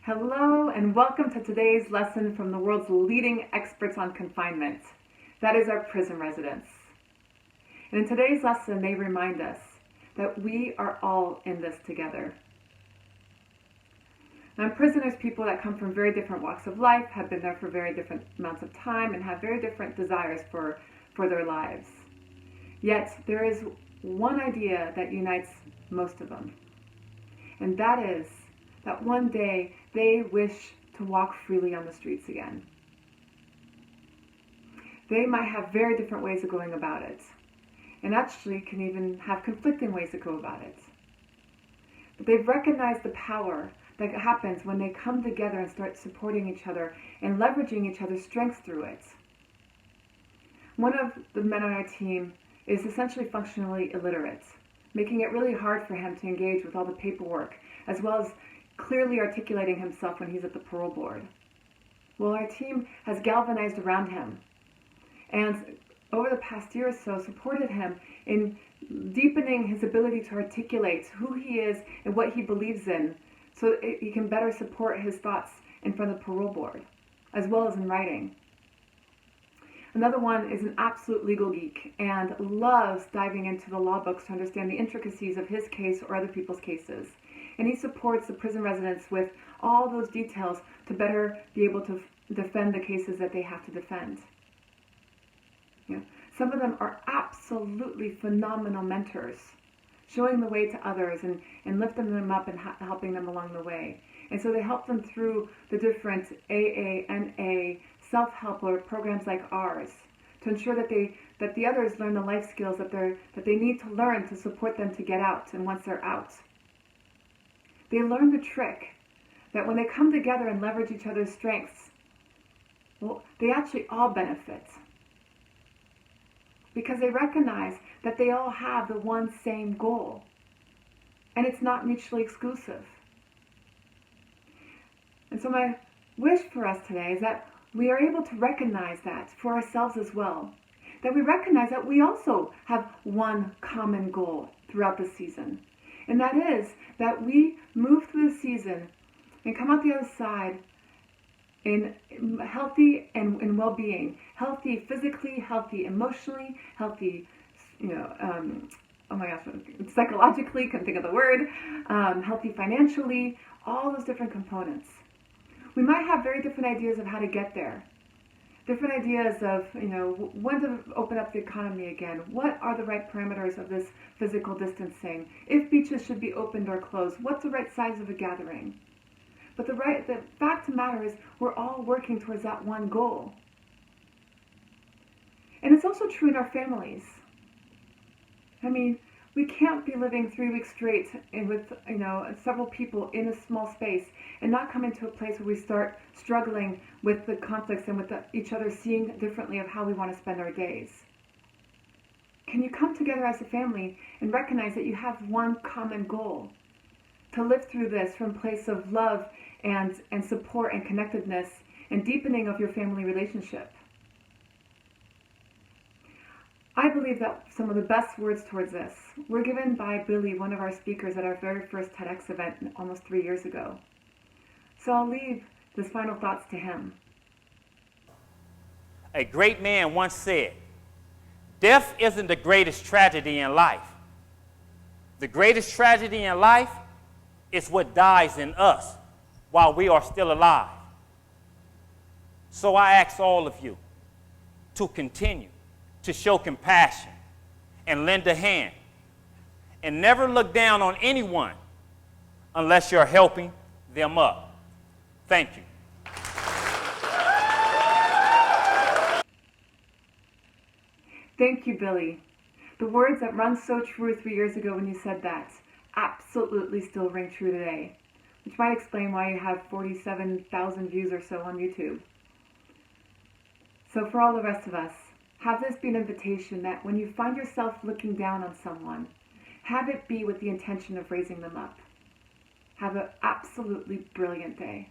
Hello and welcome to today's lesson from the world's leading experts on confinement. That is our prison residents. And in today's lesson, they remind us that we are all in this together. Now, in prison, there's people that come from very different walks of life, have been there for very different amounts of time, and have very different desires for their lives. Yet, there is one idea that unites most of them, and that is that one day they wish to walk freely on the streets again. They might have very different ways of going about it, and actually can even have conflicting ways to go about it. But they've recognized the power that happens when they come together and start supporting each other and leveraging each other's strengths through it. One of the men on our team is essentially functionally illiterate, making it really hard for him to engage with all the paperwork, as well as clearly articulating himself when he's at the parole board. Well, our team has galvanized around him and over the past year or so supported him in deepening his ability to articulate who he is and what he believes in so that he can better support his thoughts in front of the parole board, as well as in writing. Another one is an absolute legal geek and loves diving into the law books to understand the intricacies of his case or other people's cases. And he supports the prison residents with all those details to better be able to defend the cases that they have to defend. Some of them are absolutely phenomenal mentors, showing the way to others and lifting them up and helping them along the way. And so they help them through the different AA, NA, self-help or programs like ours to ensure that the others learn the life skills that they need to learn to support them to get out and once they're out. They learn the trick that when they come together and leverage each other's strengths, well, they actually all benefit. Because they recognize that they all have the one same goal. And it's not mutually exclusive. And so my wish for us today is that we are able to recognize that for ourselves as well. That we recognize that we also have one common goal throughout the season. And that is that we move through the season and come out the other side in healthy and in well-being. Healthy physically, healthy emotionally, healthy, psychologically, couldn't think of the word, healthy financially, all those different components. We might have very different ideas of how to get there. Different ideas of, when to open up the economy again. What are the right parameters of this physical distancing? If beaches should be opened or closed, what's the right size of a gathering? But the fact of the matter is we're all working towards that one goal. And it's also true in our families. We can't be living 3 weeks straight and with several people in a small space and not come into a place where we start struggling with the conflicts and with each other seeing differently of how we want to spend our days. Can you come together as a family and recognize that you have one common goal? To live through this from a place of love and support and connectedness and deepening of your family relationship. I believe that some of the best words towards this were given by Billy, one of our speakers at our very first TEDx event almost 3 years ago. So I'll leave his final thoughts to him. A great man once said, "Death isn't the greatest tragedy in life. The greatest tragedy in life is what dies in us while we are still alive." So I ask all of you to continue to show compassion and lend a hand and never look down on anyone unless you're helping them up. Thank you. Thank you, Billy. The words that rung so true 3 years ago when you said that absolutely still ring true today, which might explain why you have 47,000 views or so on YouTube. So for all the rest of us, have this be an invitation that when you find yourself looking down on someone, have it be with the intention of raising them up. Have an absolutely brilliant day.